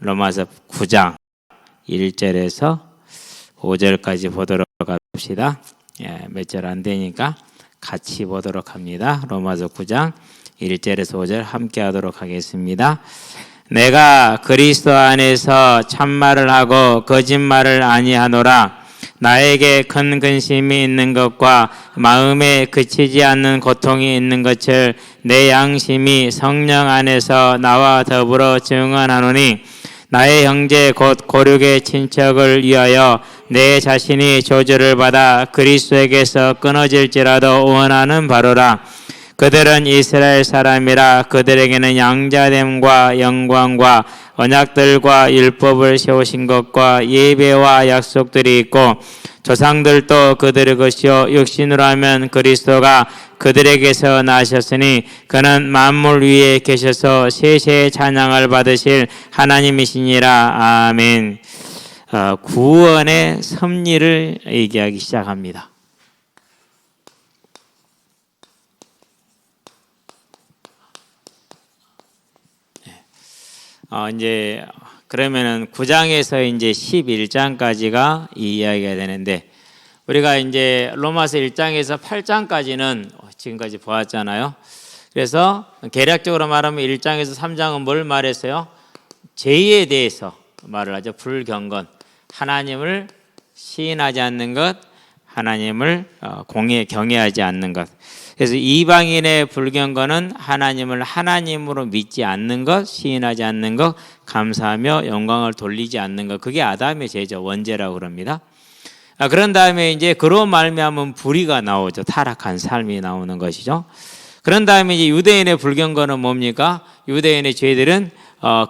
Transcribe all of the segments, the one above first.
로마서 9장 1절에서 5절까지 보도록 합시다. 몇 절 안 되니까 같이 보도록 합니다. 로마서 9장 1절에서 5절 함께 하도록 하겠습니다. 내가 그리스도 안에서 참말을 하고 거짓말을 아니하노라. 나에게 큰 근심이 있는 것과 마음에 그치지 않는 고통이 있는 것을 내 양심이 성령 안에서 나와 더불어 증언하노니, 나의 형제 곧 고륙의 친척을 위하여 내 자신이 저주를 받아 그리스도에게서 끊어질지라도 원하는 바로라. 그들은 이스라엘 사람이라. 그들에게는 양자됨과 영광과 언약들과 율법을 세우신 것과 예배와 약속들이 있고, 조상들도 그들의 것이요 육신으로 하면 그리스도가 그들에게서 나셨으니 그는 만물 위에 계셔서 세세의 찬양을 받으실 하나님이시니라. 아멘. 구원의 섭리를 얘기하기 시작합니다. 이제 그러면은 9장에서 이제 11장까지가 이 이야기가 되는데, 우리가 이제 로마서 1장에서 8장까지는 지금까지 보았잖아요. 그래서 개략적으로 말하면 1장에서 3장은 뭘 말했어요? 죄에 대해서 말을 하죠. 불경건, 하나님을 시인하지 않는 것, 하나님을 경외하지 않는 것. 그래서 이방인의 불경건은 하나님을 하나님으로 믿지 않는 것, 시인하지 않는 것, 감사하며 영광을 돌리지 않는 것. 그게 아담의 죄죠. 원죄라고 그럽니다. 그런 다음에 이제 그로 말미암은 불의가 나오죠. 타락한 삶이 나오는 것이죠. 그런 다음에 이제 유대인의 불경건은 뭡니까? 유대인의 죄들은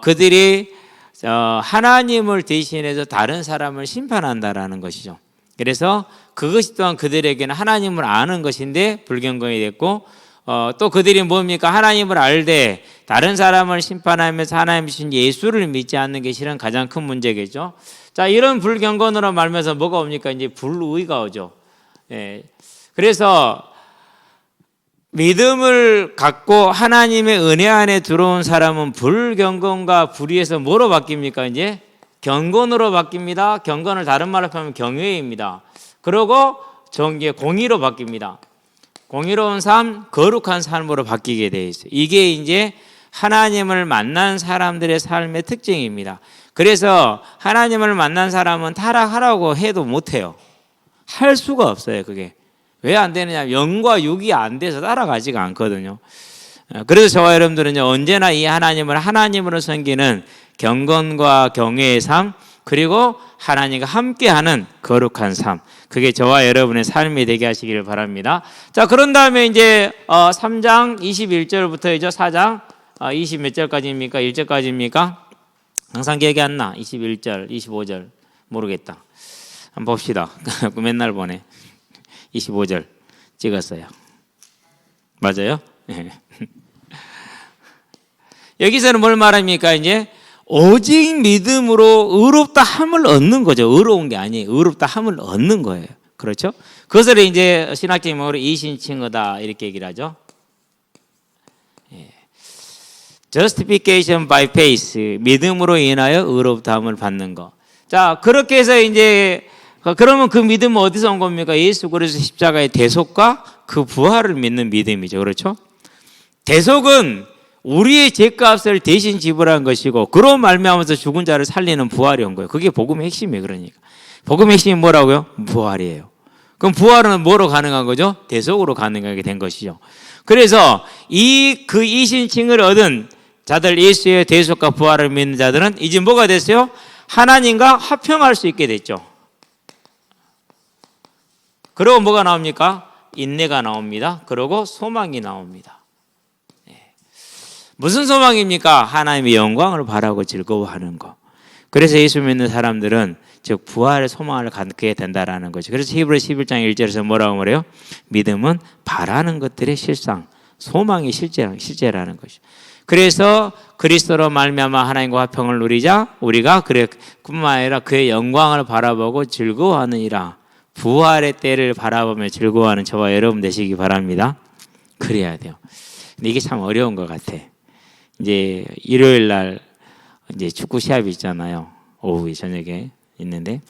그들이 하나님을 대신해서 다른 사람을 심판한다라는 것이죠. 그래서 그것이 또한 그들에게는 하나님을 아는 것인데 불경건이 됐고, 또 그들이 뭡니까? 하나님을 알되 다른 사람을 심판하면서 하나님 주신 예수를 믿지 않는 게 실은 가장 큰 문제겠죠. 자, 이런 불경건으로 말면서 뭐가 옵니까? 이제 불의가 오죠. 그래서 믿음을 갖고 하나님의 은혜 안에 들어온 사람은 불경건과 불의에서 뭐로 바뀝니까? 이제 경건으로 바뀝니다. 경건을 다른 말로 하면 경외입니다. 그리고 공의로 바뀝니다. 공의로운 삶, 거룩한 삶으로 바뀌게 되어 있어요. 이게 이제 하나님을 만난 사람들의 삶의 특징입니다. 그래서 하나님을 만난 사람은 타락하라고 해도 못해요. 할 수가 없어요. 그게 왜 안 되느냐? 영과 육이 안 돼서 따라가지가 않거든요. 그래서 저와 여러분들은 언제나 이 하나님을 하나님으로 섬기는 경건과 경외의 삶, 그리고 하나님과 함께하는 거룩한 삶, 그게 저와 여러분의 삶이 되게 하시기를 바랍니다. 자, 그런 다음에 이제 3장 21절부터이죠. 4장 20 몇 절까지입니까? 1절까지입니까? 항상 기억이 안 나. 21절, 25절 모르겠다. 한번 봅시다. 맨날 보네. 25절 찍었어요. 맞아요? 여기서는 뭘 말합니까? 이제 오직 믿음으로 의롭다 함을 얻는 거죠. 의로운 게 아니에요. 의롭다 함을 얻는 거예요. 그렇죠? 그것을 이제 신학적인 용어로 이신칭의다 이렇게 얘기를 하죠. Justification by faith, 믿음으로 인하여 의롭다 함을 받는 거. 자, 그렇게 해서 이제 그러면 그 믿음은 어디서 온 겁니까? 예수 그리스도 십자가의 대속과 그 부활을 믿는 믿음이죠. 그렇죠? 대속은 우리의 죄값을 대신 지불한 것이고, 그로 말미암아서 죽은 자를 살리는 부활이 온 거예요. 그게 복음의 핵심이에요. 그러니까 복음의 핵심이 뭐라고요? 부활이에요. 그럼 부활은 뭐로 가능한 거죠? 대속으로 가능하게 된 것이죠. 그래서 그 이신칭을 얻은 자들, 예수의 대속과 부활을 믿는 자들은 이제 뭐가 됐어요? 하나님과 화평할 수 있게 됐죠. 그리고 뭐가 나옵니까? 인내가 나옵니다. 그리고 소망이 나옵니다. 무슨 소망입니까? 하나님의 영광을 바라고 즐거워하는 것. 그래서 예수 믿는 사람들은 즉 부활의 소망을 갖게 된다라는 거죠. 그래서 히브리 11장 1절에서 뭐라고 말해요? 믿음은 바라는 것들의 실상, 소망이 실제라는 것이죠. 그래서 그리스도로 말미암아 하나님과 화평을 누리자 우리가 뿐만 아니라 그의 영광을 바라보고 즐거워하느니라. 부활의 때를 바라보며 즐거워하는 저와 여러분 되시기 바랍니다. 그래야 돼요. 근데 이게 참 어려운 것 같아. 이제 일요일 날 이제 축구 시합이 있잖아요. 오후에 저녁에 있는데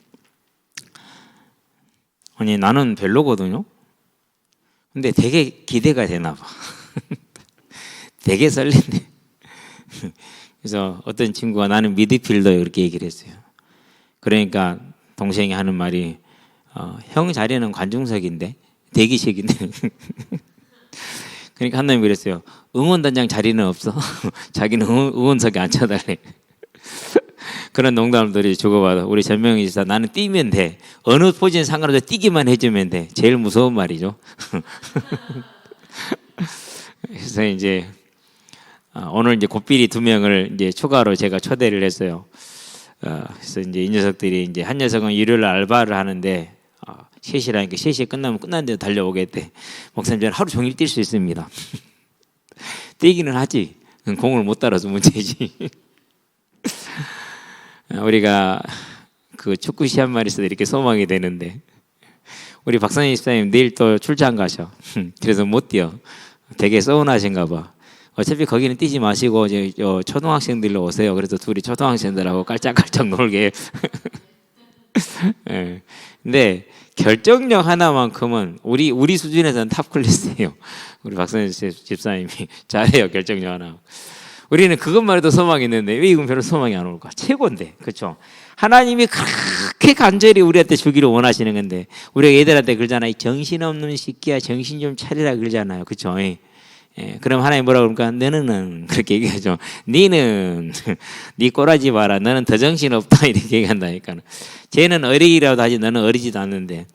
아니 나는 별로거든요. 근데 되게 기대가 되나 봐. 되게 설레네. 그래서 어떤 친구가 나는 미드필더 이렇게 얘기를 했어요. 그러니까 동생이 하는 말이 형 자리는 관중석인데 대기식인데 그러니까 한 놈이 그랬어요. 응원단장 자리는 없어. 자기는 응원석에 앉혀달래. 그런 농담들이 주고받아. 우리 전명희 지사 나는 뛰면 돼. 어느 포지션 상관없이 뛰기만 해주면 돼. 제일 무서운 말이죠. 그래서 이제 오늘 이제 곱비리 2명을 이제 추가로 제가 초대를 했어요. 그래서 이제 이 녀석들이 이제 한 녀석은 일요일 알바를 하는데 3시라니까 3시에 끝나면 끝난데 달려오겠대. 목사님 저는 하루 종일 뛸 수 있습니다. 뛰기는 하지. 공을 못 따라서 문제지. 우리가 그 축구 시합만 있어도 이렇게 소망이 되는데 우리 박선희 집사님 내일 또 출장 가셔. 그래서 못 뛰어. 되게 서운하신가 봐. 어차피 거기는 뛰지 마시고 이제 초등학생들로 오세요. 그래서 둘이 초등학생들하고 깔짝깔짝 놀게. 네. 근데 결정력 하나만큼은 우리 수준에서는 탑 클래스예요. 우리 박선희 집사님이 잘해요. 결정력 하나. 우리는 그것만 해도 소망이 있는데 왜 이건 별로 소망이 안 올까? 최고인데, 그렇죠? 하나님이 그렇게 간절히 우리한테 주기를 원하시는 건데 우리가 얘들한테 그러잖아요. 정신없는 새끼야, 정신 좀 차리라 그러잖아요, 그렇죠? 그럼 하나님 뭐라 그럽니까? 너는 그렇게 얘기하죠. 니는 네 꼬라지 마라. 너는 더 정신 없다 이렇게 얘기한다니까. 쟤는 어리기라도 하지 너는 어리지도 않는데.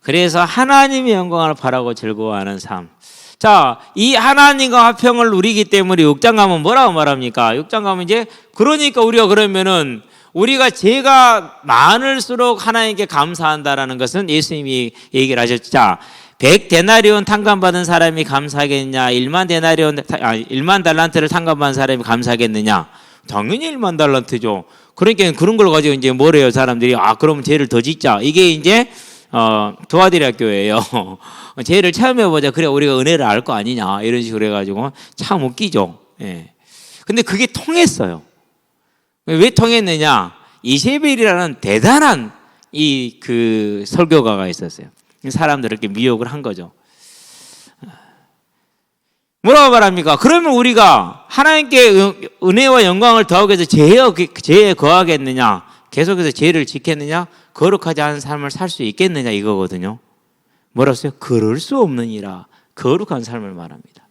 그래서 하나님의 영광을 바라고 즐거워하는 삶. 자, 이 하나님과 화평을 누리기 때문에 6장 가면 뭐라고 말합니까? 6장 가면 이제 그러니까 우리가 그러면은 우리가 죄가 많을수록 하나님께 감사한다라는 것은 예수님이 얘기를 하셨죠. 자, 100데나리온 탕감받은 사람이 감사하겠냐? 1만 달란트를 탕감받은 사람이 감사하겠느냐? 당연히 1만 달란트죠. 그러니까 그런 걸 가지고 이제 뭐래요, 사람들이? 그러면 죄를 더 짓자. 이게 이제 도화대리 학교예요. 죄를 체험해보자. 그래 우리가 은혜를 알 거 아니냐 이런 식으로 해가지고 참 웃기죠. 예. 근데 그게 통했어요. 왜 통했느냐? 이세벨이라는 대단한 그 설교가가 있었어요. 사람들을 이렇게 미혹을 한 거죠. 뭐라고 말합니까? 그러면 우리가 하나님께 은혜와 영광을 더하기 위해서 죄에 거하겠느냐? 계속해서 죄를 지켰느냐? 거룩하지 않은 삶을 살 수 있겠느냐 이거거든요. 뭐라고 했어요? 그럴 수 없느니라. 거룩한 삶을 말합니다.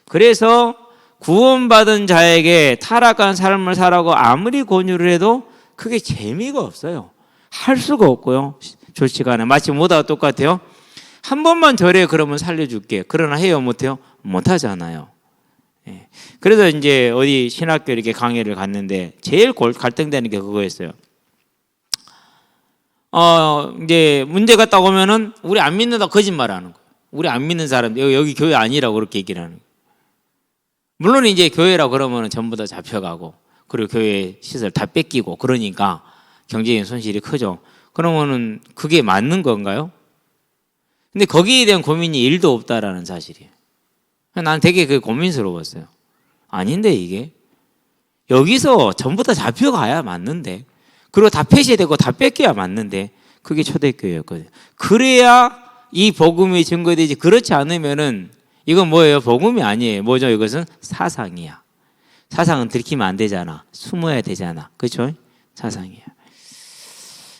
그래서 구원받은 자에게 타락한 삶을 살라고 아무리 권유를 해도 그게 재미가 없어요. 할 수가 없고요. 좋지가 않아요. 마치 뭐다 똑같아요. 한 번만 절해 그러면 살려줄게. 그러나 해요 못해요? 못하잖아요. 예. 그래서 이제 어디 신학교 이렇게 강의를 갔는데 제일 갈등되는 게 그거였어요. 이제 문제가 딱 오면은 우리 안 믿는다 거짓말 하는 거예요. 우리 안 믿는 사람 여기 교회 아니라고 그렇게 얘기를 하는 거예요. 물론 이제 교회라고 그러면은 전부 다 잡혀가고 그리고 교회 시설 다 뺏기고 그러니까 경제적인 손실이 크죠. 그러면은 그게 맞는 건가요? 근데 거기에 대한 고민이 1도 없다라는 사실이에요. 난 되게 그 고민스러웠어요. 아닌데 이게 여기서 전부 다 잡혀가야 맞는데 그리고 다 폐쇄되고 다 뺏겨야 맞는데 그게 초대교회였거든요. 그래야 이 복음이 증거되지. 그렇지 않으면은 이건 뭐예요? 복음이 아니에요. 뭐죠? 이것은 사상이야. 사상은 들키면 안 되잖아. 숨어야 되잖아. 그렇죠? 사상이야.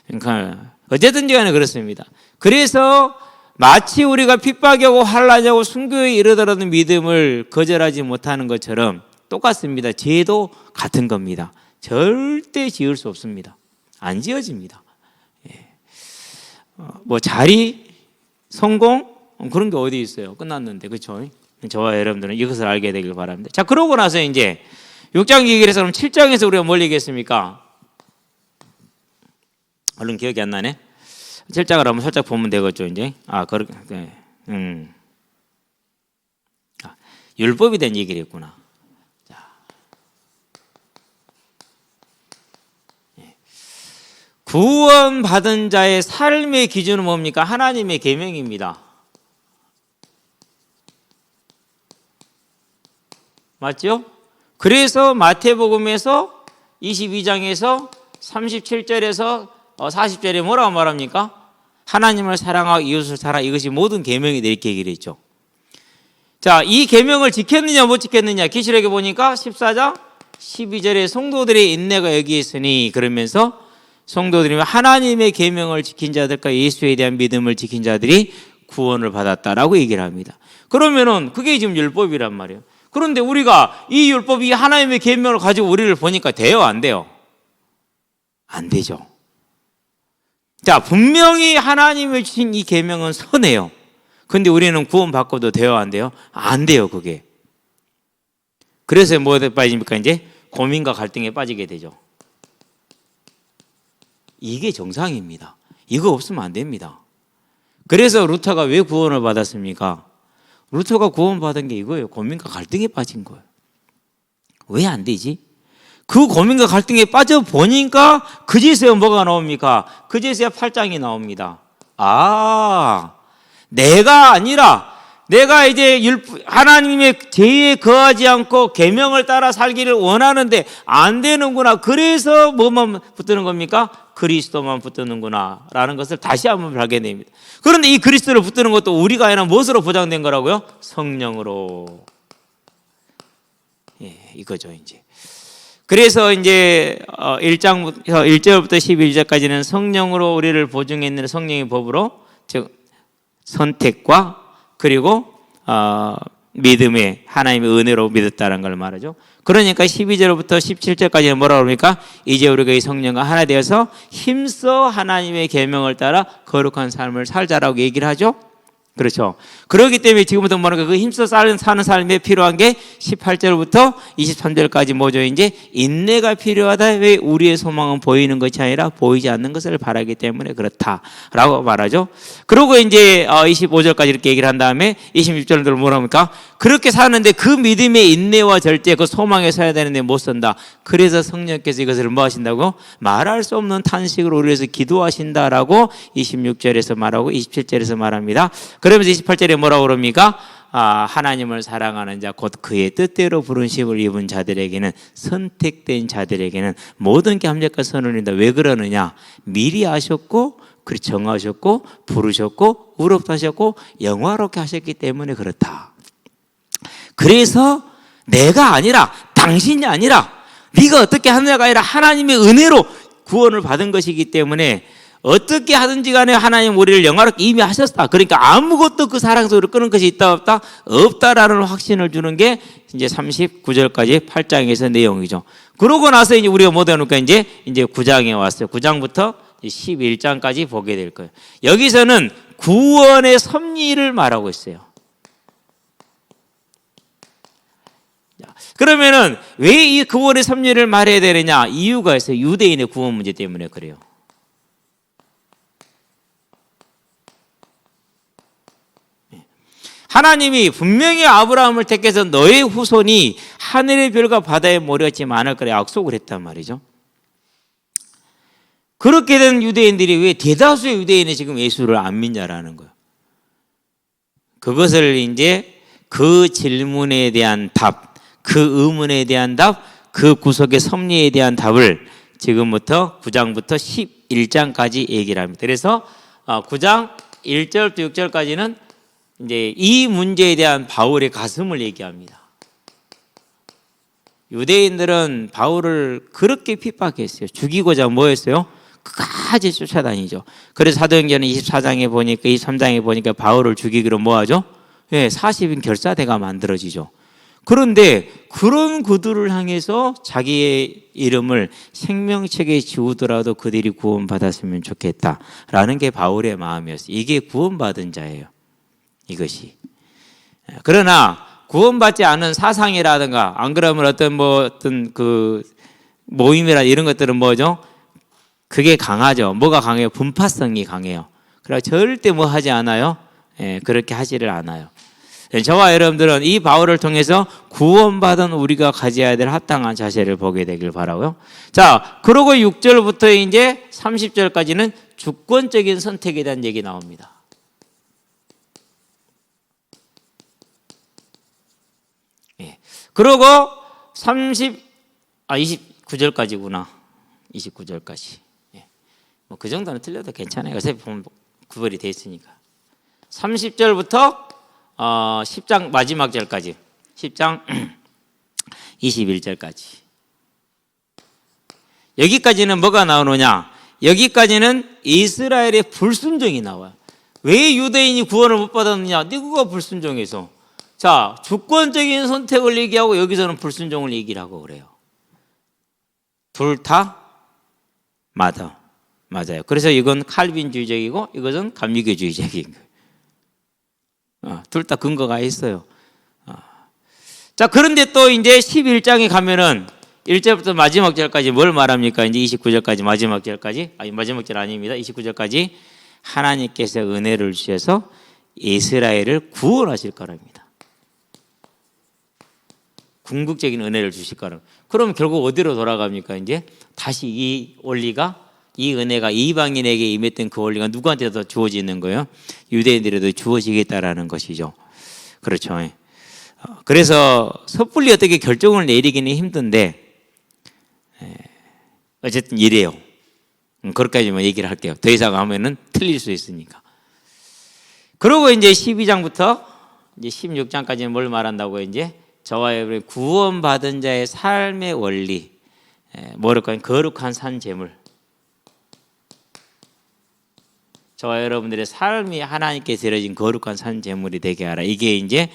그러니까 어쨌든지 간에 그렇습니다. 그래서 마치 우리가 핍박이 오고 환난이 오고 순교에 이르더라는 믿음을 거절하지 못하는 것처럼 똑같습니다. 죄도 같은 겁니다. 절대 지을 수 없습니다. 안 지어집니다. 예. 뭐 자리, 성공 그런 게 어디 있어요? 끝났는데 그렇죠? 저와 여러분들은 이것을 알게 되길 바랍니다. 자, 그러고 나서 이제 6장 얘기를 해서 그럼 7장에서 우리가 뭘 얘기했습니까? 얼른 기억이 안 나네. 7장을 한번 살짝 보면 되겠죠, 이제. 그렇게. 율법에 대한 얘기를 했구나. 구원받은 자의 삶의 기준은 뭡니까? 하나님의 계명입니다. 맞죠? 그래서 마태복음에서 22장에서 37절에서 40절에 뭐라고 말합니까? 하나님을 사랑하고 이웃을 사랑, 이것이 모든 계명이다 이렇게 얘기를 했죠. 자, 이 계명을 지켰느냐 못 지켰느냐, 계시록에 보니까 14장 12절에 성도들의 인내가 여기 있으니, 그러면서 성도들이 하나님의 계명을 지킨 자들과 예수에 대한 믿음을 지킨 자들이 구원을 받았다라고 얘기를 합니다. 그러면은 그게 지금 율법이란 말이에요. 그런데 우리가 이 율법이 하나님의 계명을 가지고 우리를 보니까 돼요, 안 돼요? 안 되죠. 자, 분명히 하나님이 주신 이 계명은 선해요. 근데 우리는 구원받고도 돼요, 안 돼요? 안 돼요, 그게. 그래서 뭐에 빠집니까? 이제 고민과 갈등에 빠지게 되죠. 이게 정상입니다. 이거 없으면 안 됩니다. 그래서 루터가 왜 구원을 받았습니까? 루터가 구원받은 게 이거예요. 고민과 갈등에 빠진 거예요. 왜 안 되지? 그 고민과 갈등에 빠져보니까 그제서야 뭐가 나옵니까? 그제서야 8장이 나옵니다. 아, 내가 아니라 내가 이제 하나님의 제의에 거하지 않고 계명을 따라 살기를 원하는데 안 되는구나. 그래서 뭐만 붙드는 겁니까? 그리스도만 붙드는구나 라는 것을 다시 한번 발견됩니다. 그런데 이 그리스도를 붙드는 것도 우리가 아니라 무엇으로 보장된 거라고요? 성령으로. 예, 이거죠 이제. 그래서 이제 1절부터 11절까지는 성령으로 우리를 보증했는 성령의 법으로, 즉 선택과 그리고 믿음의 하나님의 은혜로 믿었다는 걸 말하죠. 그러니까 12절부터 17절까지는 뭐라고 합니까? 이제 우리가 이 성령과 하나 되어서 힘써 하나님의 계명을 따라 거룩한 삶을 살자라고 얘기를 하죠. 그렇죠. 그렇기 때문에 지금부터 뭐랄까 그 힘써 사는 삶에 필요한 게 18절부터 23절까지 뭐죠? 이제 인내가 필요하다. 왜? 우리의 소망은 보이는 것이 아니라 보이지 않는 것을 바라기 때문에 그렇다라고 말하죠. 그리고 이제 25절까지 이렇게 얘기를 한 다음에 26절로 뭐라 합니까? 그렇게 사는데 그 믿음의 인내와 절제, 그 소망에 서야 되는데 못 선다. 그래서 성령께서 이것을 뭐 하신다고? 말할 수 없는 탄식으로 우리 위해서 기도하신다라고 26절에서 말하고 27절에서 말합니다. 그러면서 28절에 뭐라고 그럽니까? 하나님을 사랑하는 자, 곧 그의 뜻대로 부르심을 입은 자들에게는, 선택된 자들에게는 모든 게 합력과 선을 이룬다. 왜 그러느냐? 미리 아셨고, 정하셨고, 부르셨고, 의롭다하셨고, 영화롭게 하셨기 때문에 그렇다. 그래서 내가 아니라, 당신이 아니라, 네가 어떻게 하느냐가 아니라 하나님의 은혜로 구원을 받은 것이기 때문에 어떻게 하든지 간에 하나님 우리를 영화롭게 이미 하셨다. 그러니까 아무것도 그 사랑 속으로 끄는 것이 있다 없다? 없다라는 확신을 주는 게 이제 39절까지 8장에서 내용이죠. 그러고 나서 이제 우리가 뭐 되니까 이제 9장에 왔어요. 9장부터 11장까지 보게 될 거예요. 여기서는 구원의 섭리를 말하고 있어요. 그러면은 왜 이 구원의 섭리를 말해야 되느냐? 이유가 있어요. 유대인의 구원 문제 때문에 그래요. 하나님이 분명히 아브라함을 택해서 너의 후손이 하늘의 별과 바다의 모래같이 많을 거라 약속을 했단 말이죠. 그렇게 된 유대인들이 왜 대다수의 유대인이 지금 예수를 안 믿냐라는 거예요. 그것을 이제 그 질문에 대한 답, 그 의문에 대한 답, 그 구속의 섭리에 대한 답을 지금부터 9장부터 11장까지 얘기를 합니다. 그래서 9장 1절부터 6절까지는 이제 이 문제에 대한 바울의 가슴을 얘기합니다. 유대인들은 바울을 그렇게 핍박했어요. 죽이고자 뭐 했어요? 끝까지 쫓아다니죠. 그래서 사도행전 24장에 보니까 23장에 보니까 바울을 죽이기로 뭐 하죠? 예, 40인 결사대가 만들어지죠. 그런데 그런 그들을 향해서 자기의 이름을 생명책에 지우더라도 그들이 구원받았으면 좋겠다라는 게 바울의 마음이었어요. 이게 구원받은 자예요. 이것이. 그러나 구원받지 않은 사상이라든가 안 그러면 어떤 그 모임이라 이런 것들은 뭐죠? 그게 강하죠. 뭐가 강해요? 분파성이 강해요. 그래서 절대 뭐 하지 않아요? 예, 그렇게 하지를 않아요. 저와 여러분들은 이 바울을 통해서 구원받은 우리가 가져야 될 합당한 자세를 보게 되길 바라고요. 자, 그러고 6절부터 이제 30절까지는 주권적인 선택에 대한 얘기 나옵니다. 그리고 29절까지구나. 29절까지. 예. 뭐 그 정도는 틀려도 괜찮아요. 어차피 보면 구별이 돼 있으니까. 30절부터 10장 마지막 절까지. 10장 21절까지. 여기까지는 뭐가 나오느냐? 여기까지는 이스라엘의 불순종이 나와요. 왜 유대인이 구원을 못 받았느냐? 누구가 불순종해서. 자, 주권적인 선택을 얘기하고 여기서는 불순종을 얘기를 하고 그래요. 둘 다 맞아요. 그래서 이건 칼빈주의적이고 이것은 감리교주의적인 거예요. 둘 다 근거가 있어요. 자, 그런데 또 이제 11장에 가면은 1절부터 마지막 절까지 뭘 말합니까? 이제 29절까지 마지막 절까지. 마지막 절 아닙니다. 29절까지 하나님께서 은혜를 주셔서 이스라엘을 구원하실 거랍니다. 궁극적인 은혜를 주실 거랍니다. 그럼 결국 어디로 돌아갑니까? 이제 다시 이 원리가, 이 은혜가 이방인에게 임했던 그 원리가 누구한테도 주어지는 거예요? 유대인들에도 주어지겠다라는 것이죠. 그렇죠. 그래서 섣불리 어떻게 결정을 내리기는 힘든데 어쨌든 이래요. 그렇게까지만 얘기를 할게요. 더 이상 하면은 틀릴 수 있으니까. 그리고 이제 12장부터 이제 16장까지는 뭘 말한다고요? 이제 저와 여러분의 구원받은 자의 삶의 원리, 뭐랄까요? 거룩한 산 제물. 저와 여러분들의 삶이 하나님께 드려진 거룩한 산 제물이 되게 하라. 이게 이제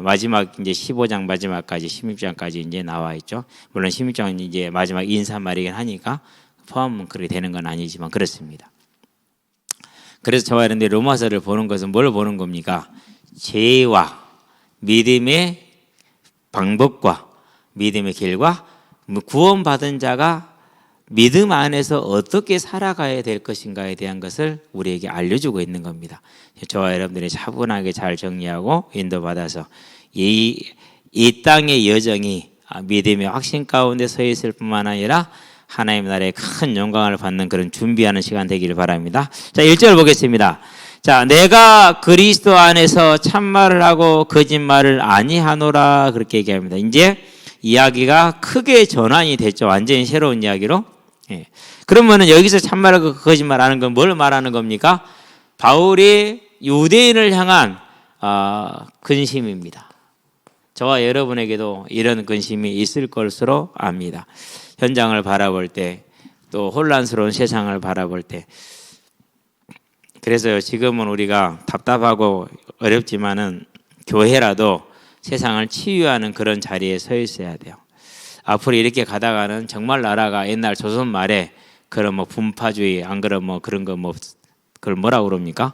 마지막 이제 15장 마지막까지 16장까지 이제 나와 있죠. 물론 16장은 이제 마지막 인사말이긴 하니까 포함은 그렇게 되는 건 아니지만 그렇습니다. 그래서 저와 여러분들이 로마서를 보는 것은 뭘 보는 겁니까? 죄와 믿음의 방법과 믿음의 길과 구원받은 자가 믿음 안에서 어떻게 살아가야 될 것인가에 대한 것을 우리에게 알려주고 있는 겁니다. 저와 여러분들이 차분하게 잘 정리하고 인도받아서 이 땅의 여정이 믿음의 확신 가운데 서 있을 뿐만 아니라 하나님 나라의 큰 영광을 받는 그런 준비하는 시간 되기를 바랍니다. 자, 1절 보겠습니다. 자, 내가 그리스도 안에서 참말을 하고 거짓말을 아니하노라 그렇게 얘기합니다. 이제 이야기가 크게 전환이 됐죠. 완전히 새로운 이야기로. 예. 그러면은 여기서 참말하고 거짓말하는 건 뭘 말하는 겁니까? 바울이 유대인을 향한 근심입니다. 저와 여러분에게도 이런 근심이 있을 것으로 압니다. 현장을 바라볼 때, 또 혼란스러운 세상을 바라볼 때. 그래서 지금은 우리가 답답하고 어렵지만은 교회라도 세상을 치유하는 그런 자리에 서 있어야 돼요. 앞으로 이렇게 가다가는 정말 나라가 옛날 조선 말에 그런 뭐 분파주의, 안 그러면 뭐 그런 거 뭐 그걸 뭐라고 그럽니까?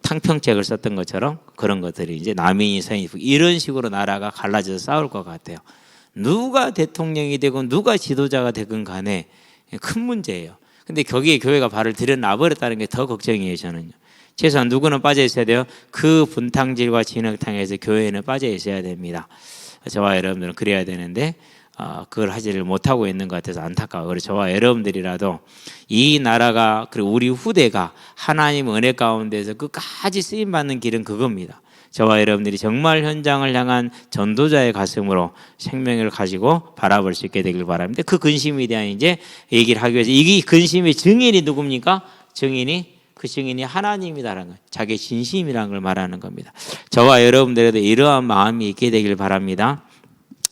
탕평책을 썼던 것처럼 그런 것들이 이제 남인이 서인 이런 식으로 나라가 갈라져서 싸울 것 같아요. 누가 대통령이 되건 누가 지도자가 되건 간에 큰 문제예요. 근데 거기에 교회가 발을 들여놔 버렸다는 게 더 걱정이에요, 저는요. 최소한 누구는 빠져 있어야 돼요? 그 분탕질과 진흙탕에서 교회는 빠져 있어야 됩니다. 저와 여러분들은 그래야 되는데 그걸 하지를 못하고 있는 것 같아서 안타까워요. 그래서 저와 여러분들이라도 이 나라가 그리고 우리 후대가 하나님 은혜 가운데서 끝까지 쓰임받는 길은 그겁니다. 저와 여러분들이 정말 현장을 향한 전도자의 가슴으로 생명을 가지고 바라볼 수 있게 되길 바랍니다. 그 근심에 대한 이제 얘기를 하기 위해서 이 근심의 증인이 누굽니까? 그 증인이 하나님이다라는 거예요. 자기의 진심이라는 걸 말하는 겁니다. 저와 여러분들에도 이러한 마음이 있게 되길 바랍니다.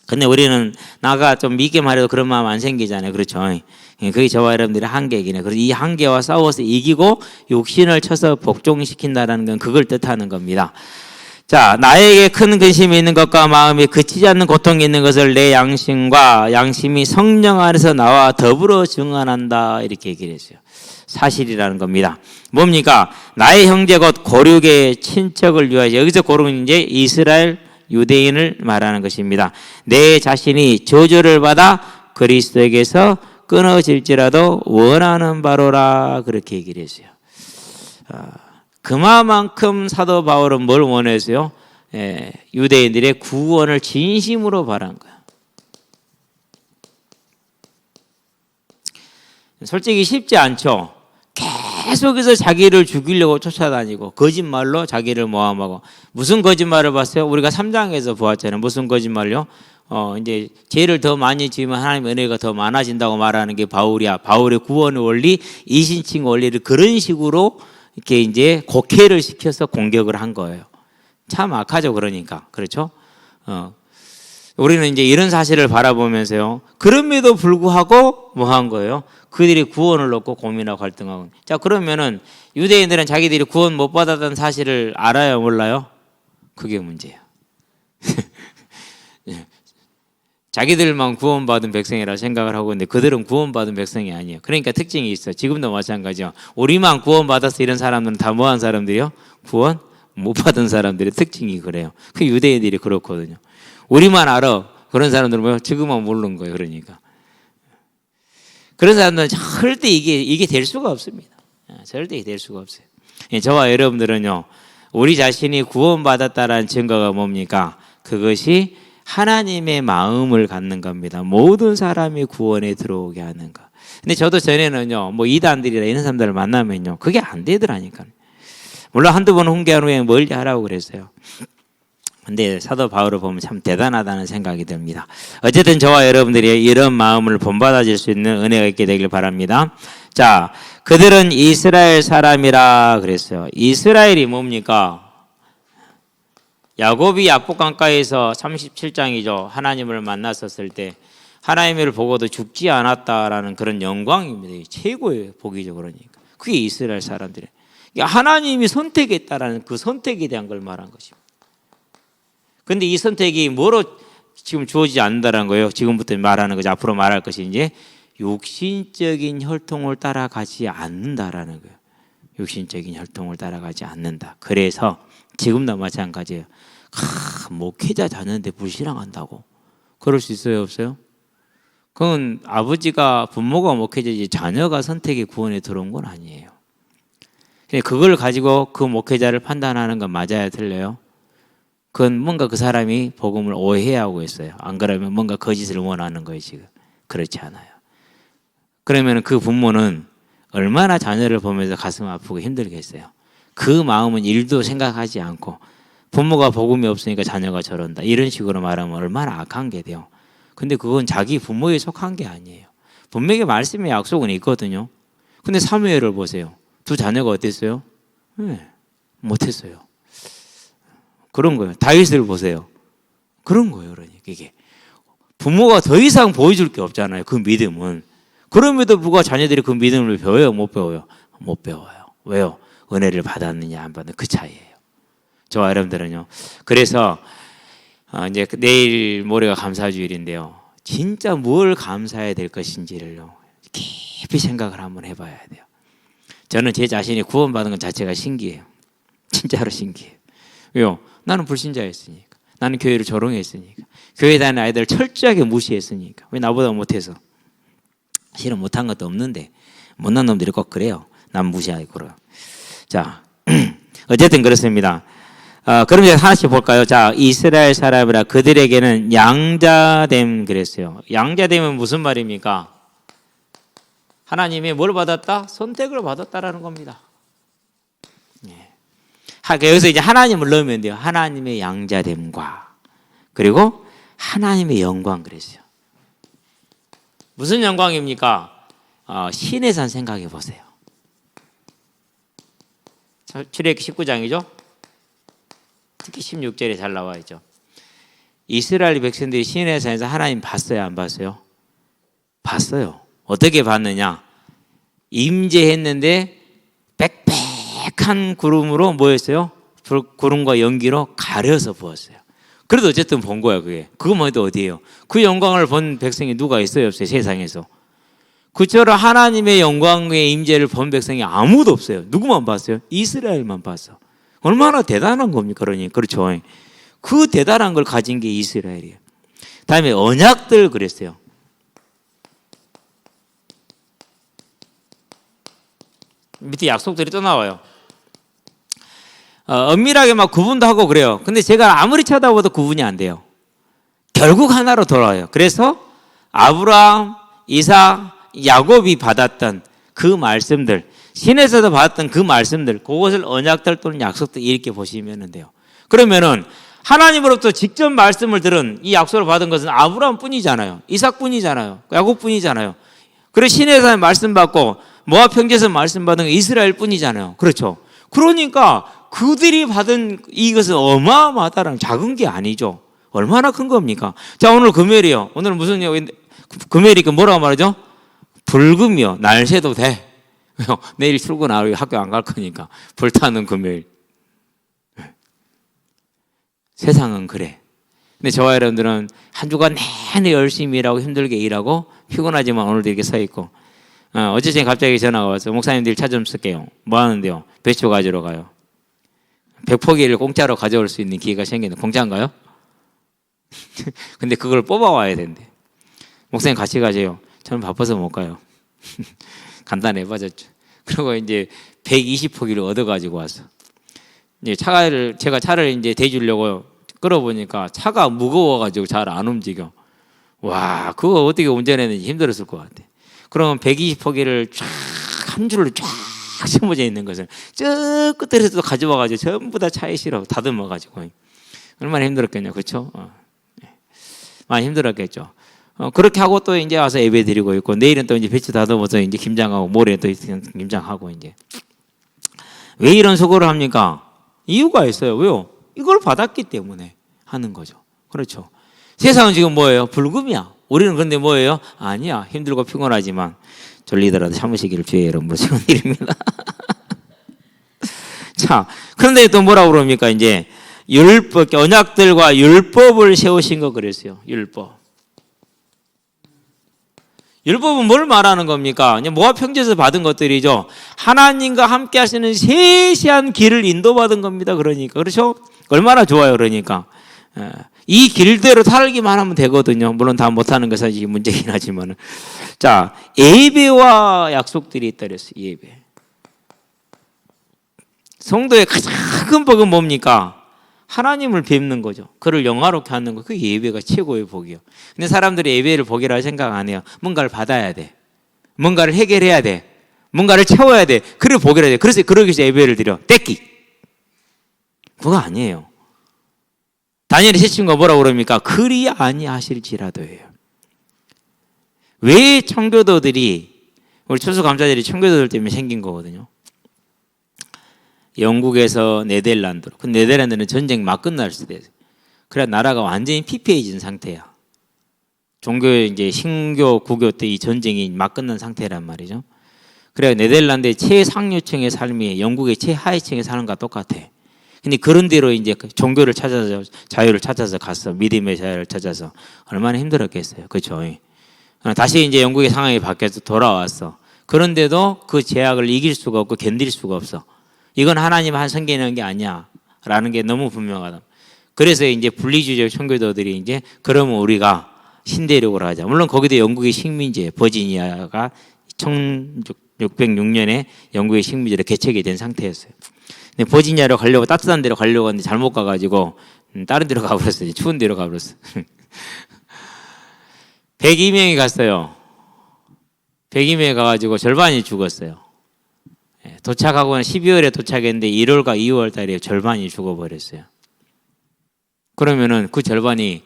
근데 우리는 나가 좀 밉게 말해도 그런 마음 안 생기잖아요. 그렇죠? 그게 저와 여러분들의 한계이긴 해요. 그래서 이 한계와 싸워서 이기고 육신을 쳐서 복종시킨다는 건 그걸 뜻하는 겁니다. 자, 나에게 큰 근심이 있는 것과 마음이 그치지 않는 고통이 있는 것을 내 양심이 성령 안에서 나와 더불어 증언한다 이렇게 얘기를 했어요. 사실이라는 겁니다. 뭡니까? 나의 형제 곧 고륙의 친척을 위하여, 여기서 고륙은 이제 이스라엘 유대인을 말하는 것입니다. 내 자신이 저주를 받아 그리스도에게서 끊어질지라도 원하는 바로라 그렇게 얘기를 했어요. 그만큼 사도 바울은 뭘 원했어요? 유대인들의 구원을 진심으로 바란 거야. 솔직히 쉽지 않죠. 계속해서 자기를 죽이려고 쫓아다니고 거짓말로 자기를 모함하고. 무슨 거짓말을 봤어요? 우리가 3장에서 보았잖아요. 무슨 거짓말요? 이제 죄를 더 많이 지으면 하나님의 은혜가 더 많아진다고 말하는 게 바울이야. 바울의 구원의 원리, 이신칭 원리를 그런 식으로 이렇게 이제 곡해를 시켜서 공격을 한 거예요. 참 악하죠, 그러니까. 그렇죠? 우리는 이제 이런 사실을 바라보면서요. 그럼에도 불구하고 뭐 한 거예요? 그들이 구원을 놓고 고민하고 갈등하고. 자, 그러면은 유대인들은 자기들이 구원 못 받았다는 사실을 알아요, 몰라요? 그게 문제예요. 자기들만 구원받은 백성이라 생각을 하고 있는데 그들은 구원받은 백성이 아니에요. 그러니까 특징이 있어. 지금도 마찬가지요. 우리만 구원받았어 이런 사람들은 다 뭐한 사람들이요? 구원 못 받은 사람들의 특징이 그래요. 그 유대인들이 그렇거든요. 우리만 알아. 그런 사람들은 뭐요? 지금만 모르는 거예요. 그러니까. 그런 사람들은 절대 이게 될 수가 없습니다. 절대 될 수가 없어요. 저와 여러분들은요. 우리 자신이 구원받았다라는 증거가 뭡니까? 그것이 하나님의 마음을 갖는 겁니다. 모든 사람이 구원에 들어오게 하는 것. 근데 저도 전에는요, 뭐 이단들이나 이런 사람들을 만나면요, 그게 안 되더라니까요. 물론 한두 번 훈계한 후에 멀리 하라고 그랬어요. 근데 사도 바울을 보면 참 대단하다는 생각이 듭니다. 어쨌든 저와 여러분들이 이런 마음을 본받아질 수 있는 은혜가 있게 되길 바랍니다. 자, 그들은 이스라엘 사람이라 그랬어요. 이스라엘이 뭡니까? 야곱이 야복강가에서 37장이죠. 하나님을 만났었을 때 하나님을 보고도 죽지 않았다라는 그런 영광입니다. 최고의 복이죠. 그러니까 그게 이스라엘 사람들이에요. 하나님이 선택했다라는 그 선택에 대한 걸 말한 것입니다. 그런데 이 선택이 뭐로 지금 주어지지 않는다는 거예요. 지금부터 말하는 거죠. 앞으로 말할 것이 이제 육신적인 혈통을 따라가지 않는다라는 거예요. 육신적인 혈통을 따라가지 않는다. 그래서 지금도 마찬가지예요. 목회자 자녀인데 불신앙한다고. 그럴 수 있어요, 없어요? 그건 아버지가 부모가 목회자지 자녀가 선택의 구원에 들어온 건 아니에요. 그걸 가지고 그 목회자를 판단하는 건 맞아야 틀려요? 그건 뭔가 그 사람이 복음을 오해하고 있어요. 안 그러면 뭔가 거짓을 원하는 거예요, 지금. 그렇지 않아요. 그러면 그 부모는 얼마나 자녀를 보면서 가슴 아프고 힘들겠어요. 그 마음은 일도 생각하지 않고 부모가 복음이 없으니까 자녀가 저런다. 이런 식으로 말하면 얼마나 악한 게 돼요. 근데 그건 자기 부모에 속한 게 아니에요. 분명히 말씀의 약속은 있거든요. 근데 사무엘을 보세요. 두 자녀가 어땠어요? 네, 못했어요. 그런 거예요. 다윗을 보세요. 그런 거예요. 그러니까 이게 부모가 더 이상 보여줄 게 없잖아요. 그 믿음은. 그럼에도 불구하고 자녀들이 그 믿음을 배워요? 못 배워요? 못 배워요. 왜요? 은혜를 받았느냐 안 받는 그 차이예요. 저와 여러분들은요. 그래서 이제 내일 모레가 감사주일인데요. 진짜 뭘 감사해야 될 것인지를요. 깊이 생각을 한번 해봐야 돼요. 저는 제 자신이 구원받은 것 자체가 신기해요. 진짜로 신기해요. 왜요? 나는 불신자였으니까. 나는 교회를 조롱했으니까. 교회 다니는 아이들 철저하게 무시했으니까. 왜 나보다 못해서? 실은 못한 것도 없는데 못난 놈들이 꼭 그래요. 난 무시하고 그래요. 자, 어쨌든 그렇습니다. 그럼 이제 하나씩 볼까요? 자, 이스라엘 사람이라 그들에게는 양자됨 그랬어요. 양자됨은 무슨 말입니까? 하나님이 뭘 받았다? 선택을 받았다라는 겁니다. 여기서 이제 하나님을 넣으면 돼요. 하나님의 양자됨과 그리고 하나님의 영광 그랬어요. 무슨 영광입니까? 신의 산 생각해 보세요. 출애굽기 19장이죠. 특히 16절에 잘 나와 있죠. 이스라엘 백성들이 신의 산에서 하나님 봤어요, 안 봤어요? 봤어요. 어떻게 봤느냐? 임재했는데 빽빽한 구름으로 뭐였어요? 구름과 연기로 가려서 부었어요. 그래도 어쨌든 본 거야 그게. 그거만 해도 어디예요? 그 영광을 본 백성이 누가 있어요, 없어요? 세상에서. 그처럼 하나님의 영광의 임재를 본 백성이 아무도 없어요. 누구만 봤어요? 이스라엘만 봤어. 얼마나 대단한 겁니까? 그렇죠. 그 대단한 걸 가진 게 이스라엘이에요. 다음에 언약들 그랬어요. 밑에 약속들이 또 나와요. 엄밀하게 막 구분도 하고 그래요. 근데 제가 아무리 쳐다봐도 구분이 안 돼요. 결국 하나로 돌아와요. 그래서 아브라함, 이삭, 야곱이 받았던 그 말씀들, 신에서도 받았던 그 말씀들, 그것을 언약들 또는 약속들 이렇게 보시면 돼요. 그러면은 하나님으로부터 직접 말씀을 들은 이 약속을 받은 것은 아브라함뿐이잖아요. 이삭뿐이잖아요. 야곱뿐이잖아요. 그리고 시내에서 말씀 받고 모압 평지에서 말씀 받은 이스라엘뿐이잖아요. 그렇죠. 그러니까 그들이 받은 이것은 어마어마하다는 작은 게 아니죠. 얼마나 큰 겁니까? 자, 오늘 금요일이요. 오늘 무슨 금요일이니까 뭐라고 말하죠? 불금이요. 날 새도 돼. 내일 출근하고 학교 안 갈 거니까. 불타는 금요일. 세상은 그래. 근데 저와 여러분들은 한 주간 내내 열심히 일하고 힘들게 일하고 피곤하지만 오늘도 이렇게 서 있고, 어제 갑자기 전화가 왔어요. 목사님들 차 좀 쓸게요. 뭐 하는데요? 배추 가지러 가요. 100포기를 공짜로 가져올 수 있는 기회가 생겼는데 공짜인가요? 근데 그걸 뽑아와야 된대. 목사님 같이 가세요. 저는 바빠서 못 가요. 간단해 빠졌죠. 그리고 이제 120포기를 얻어가지고 왔어. 이제 제가 차를 이제 대주려고 끌어보니까 차가 무거워가지고 잘 안 움직여. 와, 그거 어떻게 운전했는지 힘들었을 것 같아. 그러면 120포기를 쫙 한 줄로 쫙 심어져 있는 것을 저 끝에서도 가져와가지고 전부 다 차에 실어 다듬어가지고 얼마나 힘들었겠냐, 그렇죠? 많이 힘들었겠죠. 그렇게 하고 또 이제 와서 예배 드리고 있고, 내일은 또 이제 배추 다듬어서 이제 김장하고, 모레 또 김장하고. 이제 왜 이런 수고를 합니까? 이유가 있어요. 왜요? 이걸 받았기 때문에 하는 거죠. 그렇죠. 세상은 지금 뭐예요? 불금이야. 우리는 그런데 뭐예요? 아니야. 힘들고 피곤하지만 졸리더라도 참으시기를 주의 이름으로 축원드립니다. 자, 그런데 또 뭐라고 그럽니까? 이제 율법, 언약들과 율법을 세우신 거 그랬어요. 율법. 율법은 뭘 말하는 겁니까? 모압 평지에서 받은 것들이죠. 하나님과 함께 하시는 세세한 길을 인도받은 겁니다. 그러니까. 그렇죠? 얼마나 좋아요. 그러니까. 이 길대로 살기만 하면 되거든요. 물론 다 못하는 것은 사실 문제긴 하지만. 자, 예배와 약속들이 있다 그랬어요. 예배. 성도의 가장 큰 복은 뭡니까? 하나님을 뵙는 거죠. 그를 영화롭게 하는 거. 그 예배가 최고의 복이요. 근데 사람들이 예배를 복이라고 생각 안 해요. 뭔가를 받아야 돼. 뭔가를 해결해야 돼. 뭔가를 채워야 돼. 그래 복이라 돼. 그래서 그러기 위해서 예배를 드려. 떼기. 그거 아니에요. 다니엘의 세 친구가 뭐라고 그럽니까? 그리 아니하실지라도예요. 왜 청교도들이, 우리 추수감사절이 청교도들 때문에 생긴 거거든요. 영국에서 네덜란드로. 그 네덜란드는 전쟁 막 끝날 시대예요. 그래 나라가 완전히 피폐해진 상태야. 종교 이제 신교 구교 때 이 전쟁이 막 끝난 상태란 말이죠. 그래 네덜란드의 최상류층의 삶이 영국의 최하위층의 삶과 똑같아. 근데 그런 데로 이제 종교를 찾아서 자유를 찾아서 갔어. 믿음의 자유를 찾아서. 얼마나 힘들었겠어요. 그렇죠? 다시 이제 영국의 상황이 바뀌어서 돌아왔어. 그런데도 그 제약을 이길 수가 없고 견딜 수가 없어. 이건 하나님 한 성기는 게 아니야 라는 게 너무 분명하다. 그래서 이제 분리주의적 청교도들이 이제 그러면 우리가 신대륙으로 하자. 물론 거기도 영국의 식민지예요. 버지니아가 1606년에 영국의 식민지로 개척이 된 상태였어요. 근데 버지니아로 가려고 따뜻한 데로 가려고 하는데 잘못 가가지고 다른 데로 가버렸어요. 추운 데로 가버렸어요. 102명이 갔어요. 102명이 가가지고 절반이 죽었어요. 도착하고는 12월에 도착했는데 1월과 2월 달에 절반이 죽어버렸어요. 그러면은 그 절반이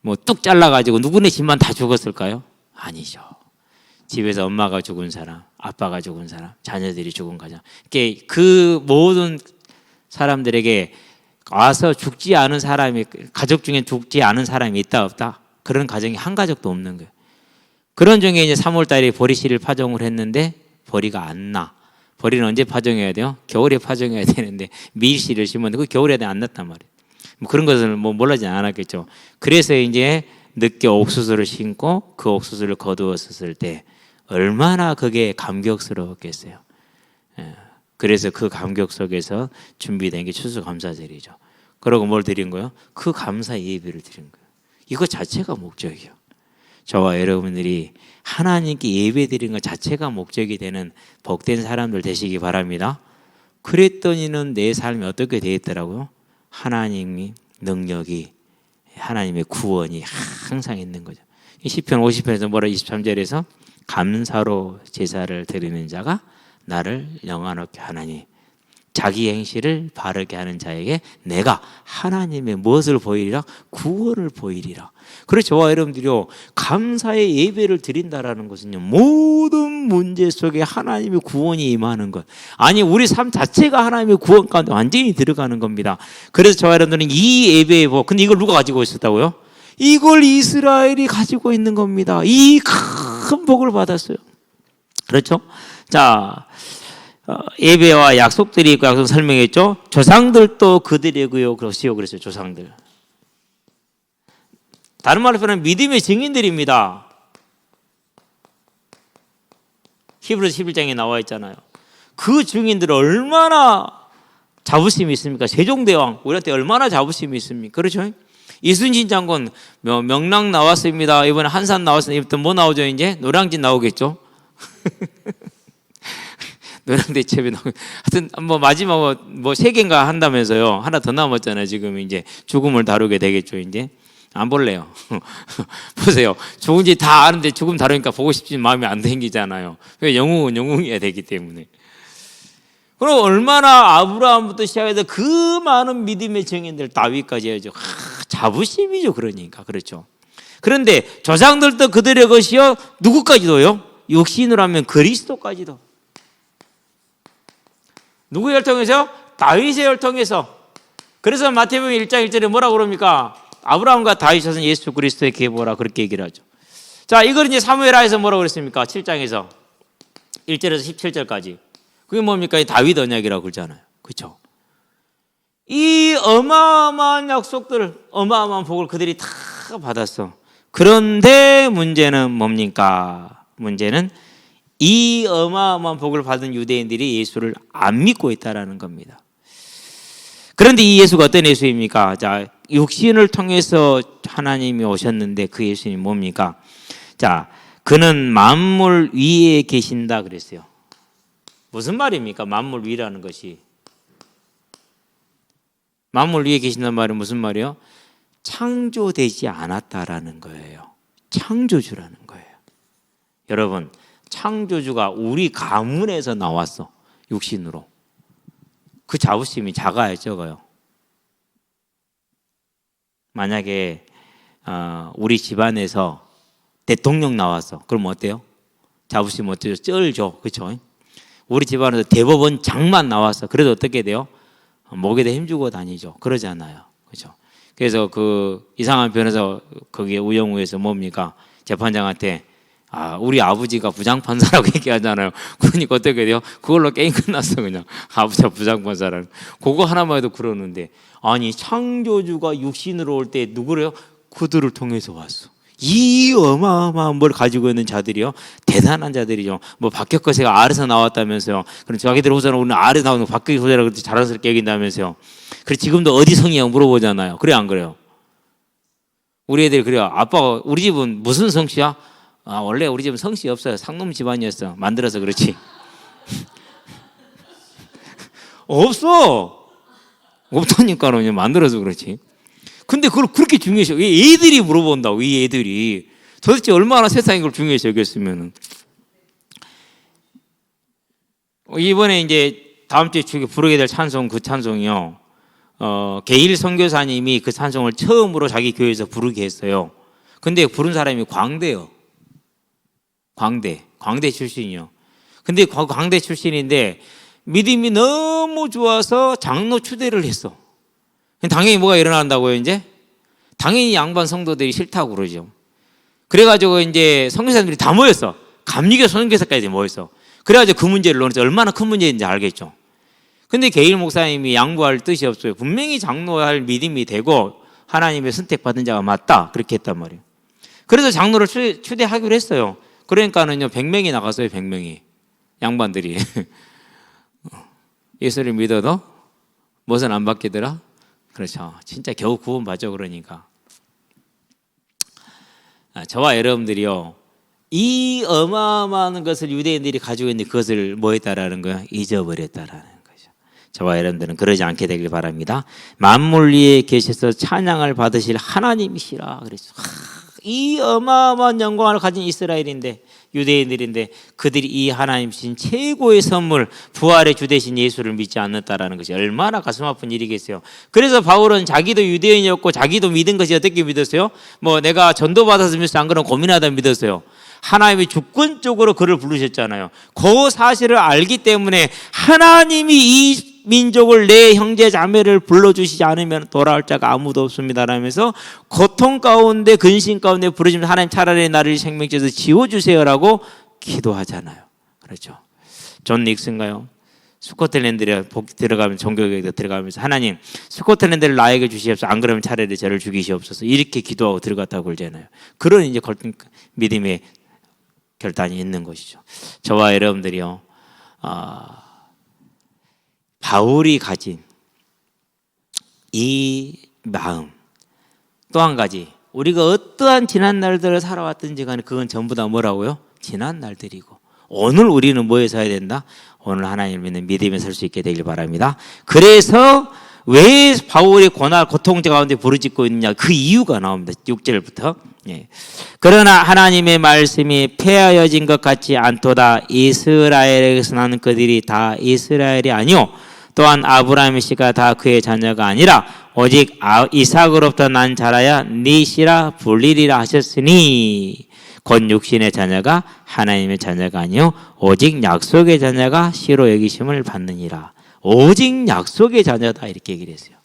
뭐 뚝 잘라가지고 누구네 집만 다 죽었을까요? 아니죠. 집에서 엄마가 죽은 사람, 아빠가 죽은 사람, 자녀들이 죽은 가정. 그 모든 사람들에게 와서 죽지 않은 사람이, 가족 중에 죽지 않은 사람이 있다 없다? 그런 가정이 한 가족도 없는 거예요. 그런 중에 이제 3월 달에 보리씨를 파종을 했는데 보리가 안 나. 보리는 언제 파종해야 돼요? 겨울에 파종해야 되는데 밀씨를 심었는데 그 겨울에 안 났단 말이에요. 뭐 그런 것을 뭐 몰라지 않았겠죠. 그래서 이제 늦게 옥수수를 심고 그 옥수수를 거두었을 때 얼마나 그게 감격스러웠겠어요. 그래서 그 감격 속에서 준비된 게 추수감사절이죠. 그러고 뭘 드린 거예요? 그 감사 예배를 드린 거예요. 이거 자체가 목적이에요. 저와 여러분들이 하나님께 예배 드리는 것 자체가 목적이 되는 복된 사람들 되시기 바랍니다. 그랬더니는 내 삶이 어떻게 되었더라고요? 하나님이 능력이, 하나님의 구원이 항상 있는 거죠. 시편 50편에서 뭐라 23절에서 감사로 제사를 드리는 자가 나를 영화롭게 하나니. 자, 자기 행실을 바르게 하는 자에게 내가 하나님의 무엇을 보이리라? 구원을 보이리라. 그래서 저와 여러분들이요, 감사의 예배를 드린다라는 것은요, 모든 문제 속에 하나님의 구원이 임하는 것, 아니 우리 삶 자체가 하나님의 구원 가운데 완전히 들어가는 겁니다. 그래서 저와 여러분들은 이 예배의 복, 근데 이걸 누가 가지고 있었다고요? 이걸 이스라엘이 가지고 있는 겁니다. 이 큰 복을 받았어요. 그렇죠? 자, 예배와 약속들이 있고, 약속 설명했죠. 조상들도 그들의 것이요 그랬어요. 조상들. 다른 말로 표현하면 믿음의 증인들입니다. 히브리서 11장에 나와 있잖아요. 그 증인들은 얼마나 자부심이 있습니까? 세종대왕 우리한테 얼마나 자부심이 있습니까? 그렇죠? 이순신 장군 명랑 나왔습니다. 이번에 한산 나왔습니다. 이부터 뭐 나오죠? 이제 노량진 나오겠죠? 노량대첩이 나오고, 하여튼 뭐 마지막 뭐 3개인가 한다면서요. 하나 더 남았잖아요. 지금 이제 죽음을 다루게 되겠죠. 이제 안 볼래요. 보세요. 죽은지 다 아는데 죽음 다루니까 보고 싶지 마음이 안 생기잖아요. 영웅은 영웅이어야 되기 때문에. 그럼 얼마나 아브라함부터 시작해서 그 많은 믿음의 증인들 다윗까지 해야죠. 자부심이죠. 그러니까 그렇죠. 그런데 조상들도 그들의 것이요 누구까지도요? 육신으로 하면 그리스도까지도. 누구의 혈통에서? 다윗의 혈통에서. 그래서 마태복음 1장 1절에 뭐라고 그럽니까? 아브라함과 다윗은 예수 그리스도의 계보라 그렇게 얘기를 하죠. 자, 이걸 이제 사무엘하에서 뭐라고 그랬습니까? 7장에서 1절에서 17절까지. 그게 뭡니까? 다윗 언약이라고 그러잖아요. 그렇죠? 이 어마어마한 약속들, 어마어마한 복을 그들이 다 받았어. 그런데 문제는 뭡니까? 문제는 이 어마어마한 복을 받은 유대인들이 예수를 안 믿고 있다라는 겁니다. 그런데 이 예수가 어떤 예수입니까? 자, 육신을 통해서 하나님이 오셨는데 그 예수님이 뭡니까? 자, 그는 만물 위에 계신다 그랬어요. 무슨 말입니까? 만물 위라는 것이. 만물 위에 계신다는 말은 무슨 말이에요? 창조되지 않았다라는 거예요. 창조주라는 거예요. 여러분, 창조주가 우리 가문에서 나왔어. 육신으로. 그 자부심이 작아요, 적어요? 만약에 우리 집안에서 대통령 나왔어. 그럼 어때요? 자부심 어때요? 쩔죠. 그렇죠? 우리 집안에서 대법원 장만 나왔어. 그래도 어떻게 돼요? 목에다 힘주고 다니죠. 그러잖아요. 그렇죠? 그래서 그 이상한 변호사 거기에 우영우에서 뭡니까? 재판장한테 우리 아버지가 부장판사라고 얘기하잖아요. 그러니까 어떻게 돼요? 그걸로 게임 끝났어. 그냥 아버지가 부장판사라는 그거 하나만 해도 그러는데, 아니 창조주가 육신으로 올 때 누구래요? 그들을 통해서 왔어. 이 어마어마한 뭘 가지고 있는 자들이요, 대단한 자들이죠. 뭐 박혁거세가 아래서 나왔다면서요. 그럼 자기들 후손은 오늘 아래서 나오는 박혁 후손이라고 자랑스럽게 여긴다면서요. 그래 지금도 어디 성이냐고 물어보잖아요. 그래 안 그래요? 우리 애들이 그래요. 아빠가 우리 집은 무슨 성씨야? 원래 우리 집은 성씨 없어요. 상놈 집안이었어. 만들어서 그렇지. 없어. 없다니까요. 그냥 만들어서 그렇지. 근데 그걸 그렇게 중요시 여겨. 애들이 물어본다고. 이 애들이 도대체 얼마나 세상이 그걸 중요시 여겼으면은. 이번에 이제 다음 주에 부르게 될 찬송, 그 찬송이요. 게일 선교사님이 그 찬송을 처음으로 자기 교회에서 부르게 했어요. 근데 부른 사람이 광대요. 광대 출신이요. 근데 광대 출신인데 믿음이 너무 좋아서 장로 추대를 했어. 당연히 뭐가 일어난다고요, 이제? 당연히 양반 성도들이 싫다고 그러죠. 그래가지고 이제 선교사님들이 다 모였어. 감리교 선교사까지 모였어. 그래가지고 그 문제를 논해서 얼마나 큰 문제인지 알겠죠. 근데 게일 목사님이 양보할 뜻이 없어요. 분명히 장로할 믿음이 되고 하나님의 선택받은 자가 맞다. 그렇게 했단 말이에요. 그래서 장로를 추대하기로 했어요. 그러니까는요, 100명이 나갔어요, 100명이. 양반들이. 예수를 믿어도 무엇은 안 바뀌더라? 그렇죠. 진짜 겨우 구원받죠, 그러니까. 저와 여러분들이요, 이 어마어마한 것을 유대인들이 가지고 있는데 그것을 뭐 했다라는 거야? 잊어버렸다라는 거죠. 저와 여러분들은 그러지 않게 되길 바랍니다. 만물 위에 계셔서 찬양을 받으실 하나님이시라 그랬죠. 이 어마어마한 영광을 가진 이스라엘인데, 유대인들인데 그들이 이 하나님 주신 최고의 선물 부활의 주 되신 예수를 믿지 않는다라는 것이 얼마나 가슴 아픈 일이겠어요. 그래서 바울은 자기도 유대인이었고 자기도 믿은 것이 어떻게 믿었어요? 뭐 내가 전도받아서 믿었어 안 그러면 고민하다 믿었어요. 하나님이 주권적으로 그를 부르셨잖아요. 그 사실을 알기 때문에 하나님이 이 민족을 내 형제 자매를 불러주시지 않으면 돌아올 자가 아무도 없습니다라면서 고통 가운데 근심 가운데 부르시면 하나님 차라리 나를 생명지에서 지워주세요라고 기도하잖아요. 그렇죠. 존 닉슨가요? 스코틀랜드에 들어가면 종교교육에 들어가면서 하나님 스코틀랜드를 나에게 주시옵소서 안 그러면 차라리 저를 죽이시옵소서 이렇게 기도하고 들어갔다고 그러잖아요. 그런 이제 믿음의 결단이 있는 것이죠. 저와 여러분들이요. 바울이 가진 이 마음 또 한 가지 우리가 어떠한 지난 날들을 살아왔든지 간에 그건 전부 다 뭐라고요? 지난 날들이고 오늘 우리는 뭐에 서야 된다? 오늘 하나님을 믿는 믿음에 설 수 있게 되길 바랍니다. 그래서 왜 바울이 고통 가운데 부르짖고 있느냐 그 이유가 나옵니다. 6절부터 그러나 하나님의 말씀이 폐하여진 것 같지 않도다. 이스라엘에게서 나는 그들이 다 이스라엘이 아니요 또한 아브라함의 씨가 다 그의 자녀가 아니라 오직 이삭으로부터 난 자라야 네 씨라 불리리라 하셨으니 곧 육신의 자녀가 하나님의 자녀가 아니요 오직 약속의 자녀가 씨로 여기심을 받느니라. 오직 약속의 자녀다 이렇게 얘기를 했어요.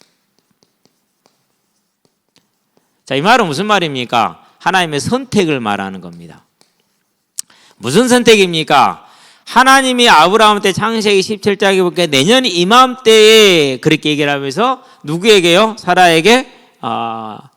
자, 이 말은 무슨 말입니까? 하나님의 선택을 말하는 겁니다. 무슨 선택입니까? 하나님이 아브라함한테 창세기 17장에 보니까 내년 이맘때에 그렇게 얘기를 하면서 누구에게요? 사라에게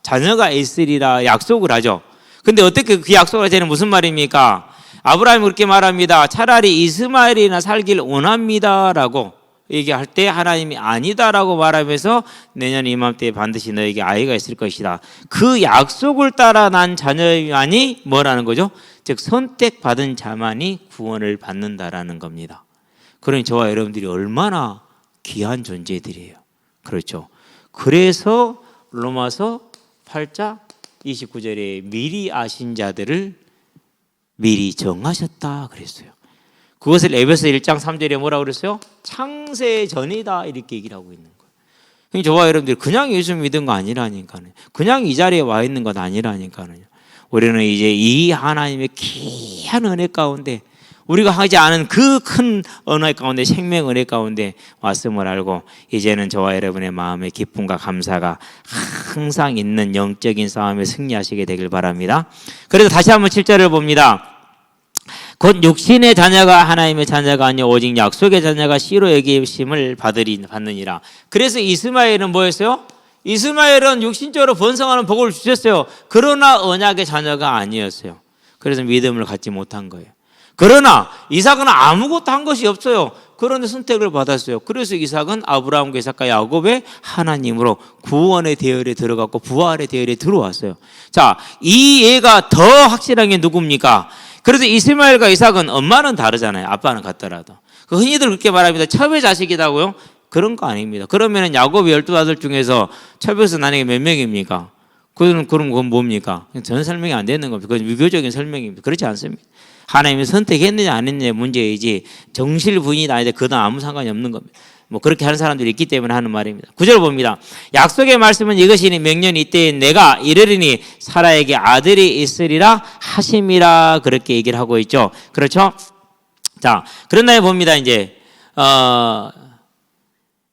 자녀가 있으리라 약속을 하죠. 근데 어떻게 그 약속을 하자는 무슨 말입니까? 아브라함이 그렇게 말합니다. 차라리 이스마엘이나 살길 원합니다라고 얘기할 때 하나님이 아니다라고 말하면서 내년 이맘때에 반드시 너에게 아이가 있을 것이다. 그 약속을 따라 난 자녀만이 뭐라는 거죠? 즉 선택받은 자만이 구원을 받는다라는 겁니다. 그러니 저와 여러분들이 얼마나 귀한 존재들이에요. 그렇죠. 그래서 로마서 8장 29절에 미리 아신 자들을 미리 정하셨다 그랬어요. 그것을 에베소 1장 3절에 뭐라고 그랬어요? 창세 전이다 이렇게 얘기를 하고 있는 거예요. 그러니까 저와 여러분들 그냥 예수 믿은 거 아니라니까요. 그냥 이 자리에 와 있는 것 아니라니까요. 우리는 이제 이 하나님의 귀한 은혜 가운데 우리가 하지 않은 그 큰 은혜 가운데 생명 은혜 가운데 왔음을 알고 이제는 저와 여러분의 마음의 기쁨과 감사가 항상 있는 영적인 싸움에 승리하시게 되길 바랍니다. 그래서 다시 한번 7절을 봅니다. 곧 육신의 자녀가 하나님의 자녀가 아니요 오직 약속의 자녀가 씨로 여기심을 받느니라. 그래서 이스마엘은 뭐였어요? 이스마엘은 육신적으로 번성하는 복을 주셨어요. 그러나 언약의 자녀가 아니었어요. 그래서 믿음을 갖지 못한 거예요. 그러나 이삭은 아무것도 한 것이 없어요. 그런데 선택을 받았어요. 그래서 이삭은 아브라함과 이삭과 야곱의 하나님으로 구원의 대열에 들어갔고 부활의 대열에 들어왔어요. 자, 이 예가 더 확실한 게 누굽니까? 그래서 이스마엘과 이삭은 엄마는 다르잖아요. 아빠는 같더라도. 흔히들 그렇게 말합니다. 첩의 자식이라고요? 그런 거 아닙니다. 그러면 야곱의 12아들 중에서 첩에서 나누게 몇 명입니까? 그럼 그건 뭡니까? 전혀 설명이 안 되는 겁니다. 그건 유교적인 설명입니다. 그렇지 않습니다. 하나님이 선택했느냐 안 했느냐의 문제이지 정실분이 아닌데 그건 아무 상관이 없는 겁니다. 뭐 그렇게 하는 사람들이 있기 때문에 하는 말입니다. 9절 봅니다. 약속의 말씀은 이것이니 명년 이때에 내가 이르리니 사라에게 아들이 있으리라 하심이라 그렇게 얘기를 하고 있죠. 그렇죠? 자, 그런 다음에 봅니다. 이제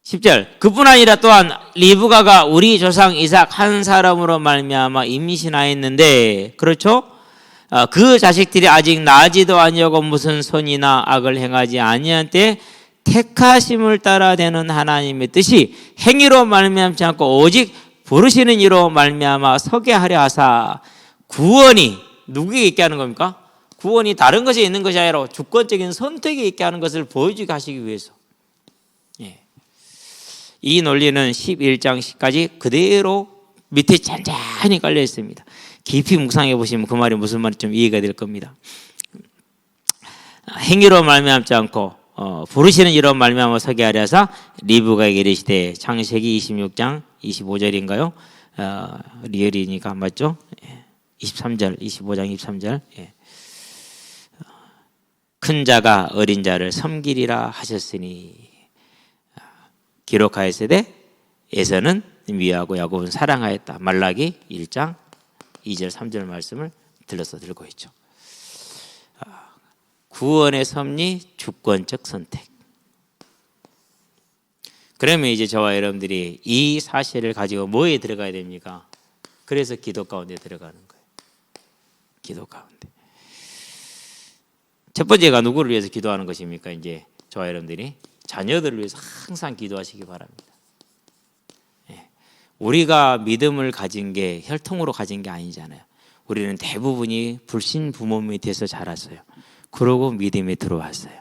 10절 그뿐 아니라 또한 리브가가 우리 조상 이삭 한 사람으로 말미암아 임신하였는데 그렇죠? 그 자식들이 아직 나지도 아니하고 무슨 선이나 악을 행하지 아니한 때 택하심을 따라 되는 하나님의 뜻이 행위로 말미암지 않고 오직 부르시는 이로 말미암아 서게 하려 하사 구원이 누구에게 있게 하는 겁니까? 구원이 다른 것에 있는 것이 아니라 주권적인 선택에 있게 하는 것을 보여주게 하시기 위해서. 이 논리는 11장까지 그대로 밑에 잔잔히 깔려 있습니다. 깊이 묵상해 보시면 그 말이 무슨 말인지 좀 이해가 될 겁니다. 행위로 말미암지 않고 부르시는 이로 말미암아 서게 하려 하사 리브가에게 이르시되 창세기 26장 25절인가요? 리얼이니까 맞죠? 23절, 25장 23절. 예. 큰 자가 어린 자를 섬기리라 하셨으니 기록하였으되 에서는 미워하고 야곱은 사랑하였다. 말라기 1장 2절 3절 말씀을 들고 있죠. 구원의 섭리, 주권적 선택. 그러면 이제 저와 여러분들이 이 사실을 가지고 뭐에 들어가야 됩니까? 그래서 기도 가운데 들어가는 거예요. 기도 가운데. 첫 번째가 누구를 위해서 기도하는 것입니까? 이제 저와 여러분들이 자녀들을 위해서 항상 기도하시기 바랍니다. 우리가 믿음을 가진 게 혈통으로 가진 게 아니잖아요. 우리는 대부분이 불신 부모 밑에서 자랐어요. 그러고 믿음에 들어왔어요.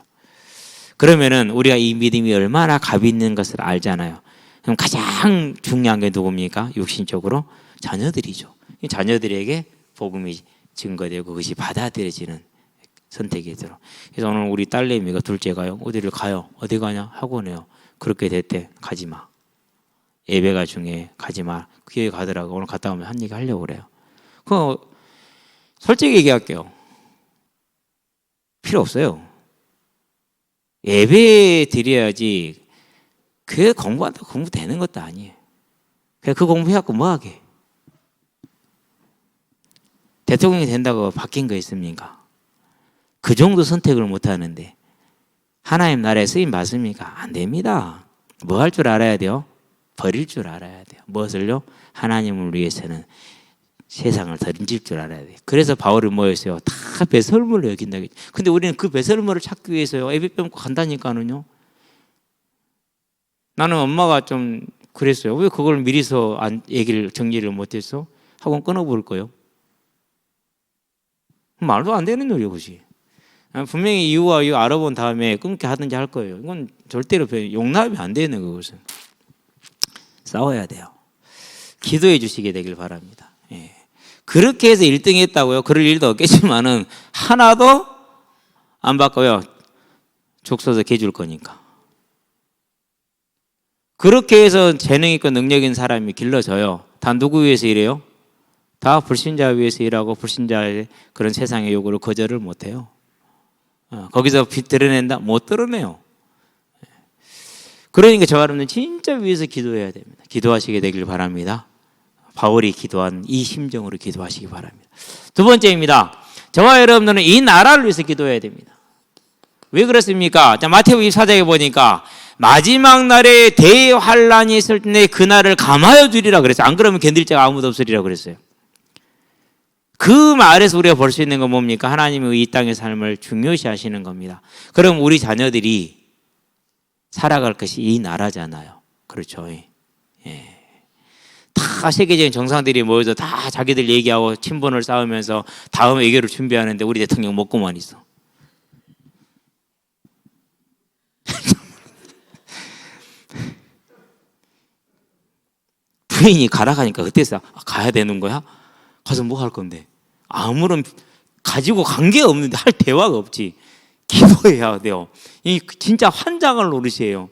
그러면은 우리가 이 믿음이 얼마나 값이 있는 것을 알잖아요. 그럼 가장 중요한 게 누굽니까? 육신적으로 자녀들이죠. 자녀들에게 복음이 증거되고 그것이 받아들여지는 선택이 되도록. 그래서 오늘 우리 딸내미가 둘째가요. 어디를 가요? 어디 가냐? 학원에요. 그렇게 됐대. 가지 마. 예배가 중에 가지 마. 교회 가더라고. 오늘 갔다 오면 한 얘기 하려고 그래요. 솔직히 얘기할게요. 필요 없어요. 예배 드려야지. 교회 공부한다고 공부 되는 것도 아니에요. 그냥 그 공부해갖고 뭐 하게? 대통령이 된다고 바뀐 거 있습니까? 그 정도 선택을 못 하는데 하나님 나라에 쓰임 받습니까? 안 됩니다. 뭐 할 줄 알아야 돼요? 버릴 줄 알아야 돼요. 무엇을요? 하나님을 위해서는 세상을 던질 줄 알아야 돼요. 그래서 바울이 뭐였어요? 다 배설물로 여긴다. 근데 우리는 그 배설물을 찾기 위해서요. 예배 빼먹고 간다니까는요. 나는 엄마가 좀 그랬어요. 왜 그걸 미리서 얘기를 정리를 못했어? 학원 끊어버릴 거예요. 말도 안 되는 소리예요, 그것이. 분명히 이유와 이유 알아본 다음에 끊게 하든지 할 거예요. 이건 절대로 용납이 안 되는 그것은. 싸워야 돼요. 기도해 주시게 되길 바랍니다. 예. 그렇게 해서 1등 했다고요? 그럴 일도 없겠지만은 하나도 안 바꿔요. 족서서 개줄 거니까. 그렇게 해서 재능 있고 능력 있는 사람이 길러져요. 다 누구 위해서 일해요? 다 불신자 위해서 일하고 불신자의 그런 세상의 요구를 거절을 못해요. 거기서 빛 드러낸다? 못 드러내요. 그러니까 저와 여러분은 진짜 위해서 기도해야 됩니다. 기도하시게 되길 바랍니다. 바울이 기도한 이 심정으로 기도하시기 바랍니다. 두 번째입니다. 저와 여러분들은 이 나라를 위해서 기도해야 됩니다. 왜 그렇습니까? 자, 마태복음 24장에 보니까 마지막 날에 대환란이 있을 때 그날을 감하여 주리라 그랬어요. 안 그러면 견딜 자가 아무도 없으리라 그랬어요. 그 말에서 우리가 볼 수 있는 건 뭡니까? 하나님의 이 땅의 삶을 중요시 하시는 겁니다. 그럼 우리 자녀들이 살아갈 것이 이 나라잖아요. 그렇죠. 예. 다 세계적인 정상들이 모여서 다 자기들 얘기하고 친분을 쌓으면서 다음 외교를 준비하는데 우리 대통령 먹고만 있어. 부인이 가라 가니까 그때서 가야 되는 거야? 가서 뭐 할 건데? 아무런 가지고 관계 없는데 할 대화가 없지. 기도해야 돼요. 이 진짜 환장을 노릇이에요.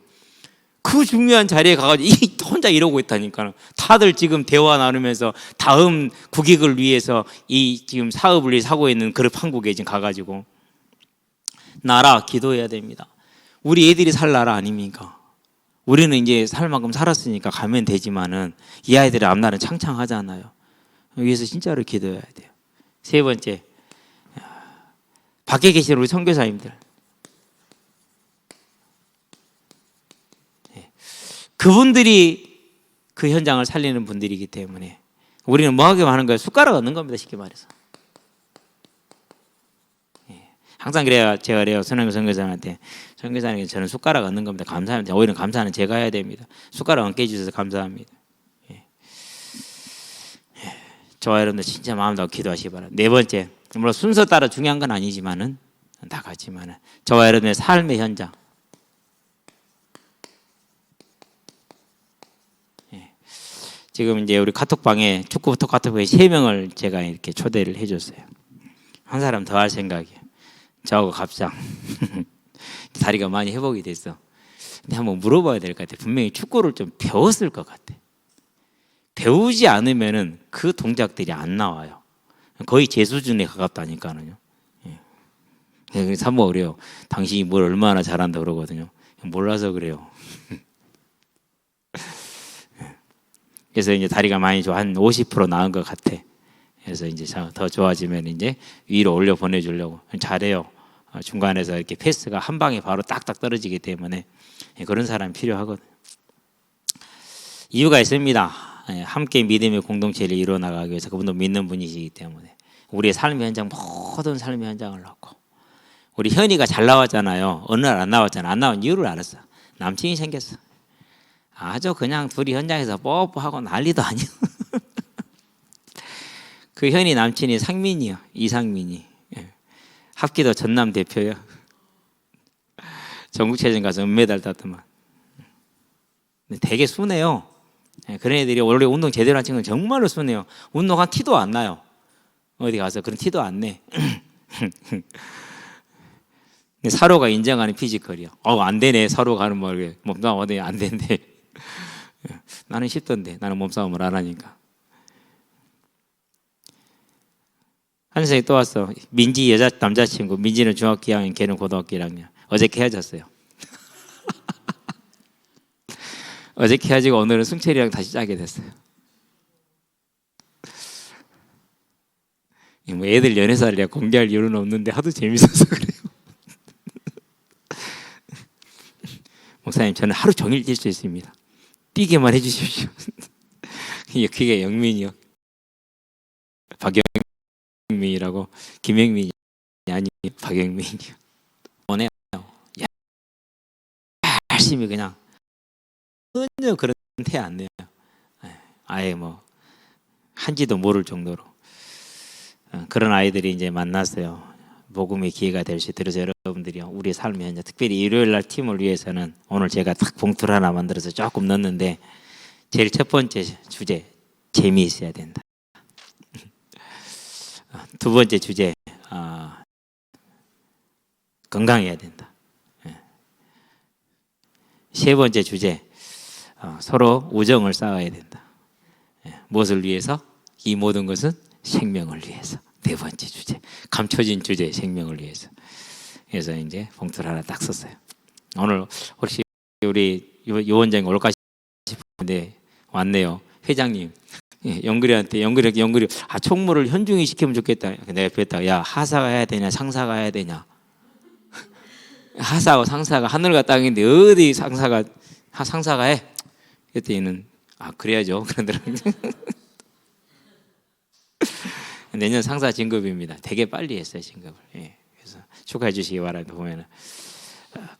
그 중요한 자리에 가가지고 혼자 이러고 있다니까. 다들 지금 대화 나누면서 다음 국익을 위해서 이 지금 사업을 위해서 하고 있는 그런 판국에 지금 가가지고 나라 기도해야 됩니다. 우리 애들이 살 나라 아닙니까? 우리는 이제 살 만큼 살았으니까 가면 되지만은 이 아이들의 앞날은 창창하잖아요. 위해서 진짜로 기도해야 돼요. 세 번째, 밖에 계신 우리 선교사님들, 그분들이 그 현장을 살리는 분들이기 때문에 우리는 뭐 하기만 하는 거예요? 숟가락 얻는 겁니다. 쉽게 말해서. 항상 그래요. 제가 그래요. 선생님 선교사님한테, 선교사님에게 저는 숟가락 얻는 겁니다. 감사합니다. 오히려 감사는 제가 해야 됩니다. 숟가락 얹게 해주셔서 감사합니다. 저와 여러분들 진짜 마음 다하고 기도하시기 바랍니다. 네 번째, 물론 순서 따라 중요한 건 아니지만은 다 같지만은 저와 여러분의 삶의 현장. 지금 이제 우리 카톡방에 축구부터 카톡방에 3명을 제가 이렇게 초대를 해줬어요. 한 사람 더 할 생각이에요. 저하고 갑상. 다리가 많이 회복이 됐어. 근데 한번 물어봐야 될 것 같아. 분명히 축구를 좀 배웠을 것 같아. 배우지 않으면은 그 동작들이 안 나와요. 거의 제 수준에 가깝다니까요. 예. 사모가 그래요. 당신이 뭘 얼마나 잘한다 그러거든요. 몰라서 그래요. 그래서 이제 다리가 많이 좋아, 한 50% 나은 것 같아. 그래서 이제 더 좋아지면 이제 위로 올려 보내주려고. 잘해요. 중간에서 이렇게 패스가 한 방에 바로 딱딱 떨어지기 때문에 그런 사람이 필요하거든. 이유가 있습니다. 함께 믿음의 공동체를 이루어 나가기 위해서 그분도 믿는 분이시기 때문에 우리의 삶의 현장, 모든 삶의 현장을 놓고. 우리 현이가 잘 나왔잖아요. 어느 날 안 나왔잖아. 안 나온 이유를 알았어. 남친이 생겼어. 아주 그냥 둘이 현장에서 뽀뽀하고 난리도 아니야. 그 현이 남친이 상민이요. 이상민이. 합기도 전남 대표야. 전국체전 가서 은메달 땄더만. 되게 순해요. 그런 애들이 원래 운동 제대로 한 친구는 정말로 순해요. 운동한 티도 안 나요. 어디 가서 그런 티도 안 내. 사로가 인정하는 피지컬이요. 안 되네. 사로 가는 말 몸싸움 어디 안 된대. 나는 쉽던데. 나는 몸싸움을 안 하니까. 한 선생이 또 왔어. 민지 남자친구. 민지는 중학교 2학년, 걔는 고등학교 1학년. 어저께 헤어졌어요. 어저께 헤어지고 오늘은 승철이랑 다시 짜게 됐어요. 뭐 애들 연애살이야 공개할 이유는 없는데 하도 재밌어서 그래요. 목사님, 저는 하루 종일 뛸 수 있습니다. 뛰게만 해주십시오. 그게 영민이요. 박영민이라고. 김영민이 아니 박영민이요. 원해요. 열심히 그냥 전혀 그런 태 안 내요. 아예 뭐 한지도 모를 정도로 그런 아이들이 이제 만났어요. 복음의 기회가 될 수 있도록 여러분들이 우리 삶의 현장, 특별히 일요일 날 팀을 위해서는 오늘 제가 딱 봉투를 하나 만들어서 조금 넣었는데 제일 첫 번째 주제 재미있어야 된다. 두 번째 주제 건강해야 된다. 세 번째 주제 서로 우정을 쌓아야 된다. 무엇을 위해서? 이 모든 것은 생명을 위해서. 네 번째 주제 감춰진 주제 생명을 위해서. 그래서 이제 봉투를 하나 딱 썼어요. 오늘 혹시 우리 요 원장님 올까 싶은데 왔네요. 회장님. 영글이한테 영글이 총무를 현중히 시키면 좋겠다. 내가 옆에다가 야 하사가 해야 되냐 상사가 해야 되냐. 하사하고 상사가 하늘과 땅인데 어디 상사가 해? 그때는 그래야죠. 그러더라고요. 내년 상사 진급입니다. 되게 빨리 했어요 진급을. 그래서 축하해 주시기 바랍니다. 보면은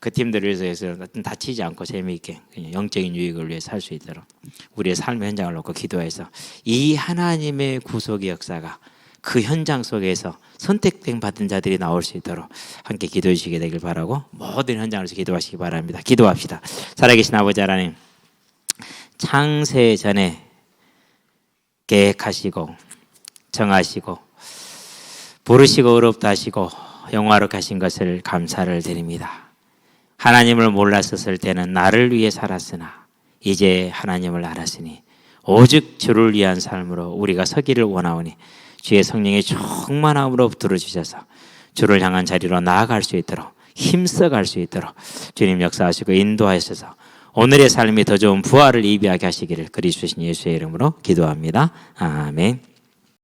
그 팀들을 위해서 다치지 않고 재미있게 그냥 영적인 유익을 위해 살 수 있도록 우리의 삶의 현장을 놓고 기도해서 이 하나님의 구속의 역사가 그 현장 속에서 선택된 받은 자들이 나올 수 있도록 함께 기도해 주시게 되길 바라고 모든 현장에서 기도하시기 바랍니다. 기도합시다. 살아계신 아버지 하나님, 창세 전에 계획하시고 정하시고 부르시고 의롭다 하시고 영화롭게 하신 것을 감사를 드립니다. 하나님을 몰랐었을 때는 나를 위해 살았으나 이제 하나님을 알았으니 오직 주를 위한 삶으로 우리가 서기를 원하오니 주의 성령의 충만함으로 들어주셔서 주를 향한 자리로 나아갈 수 있도록 힘써 갈 수 있도록 주님 역사하시고 인도하셔서 오늘의 삶이 더 좋은 부활을 이비하게 하시기를 그리스도 예수의 이름으로 기도합니다. 아멘.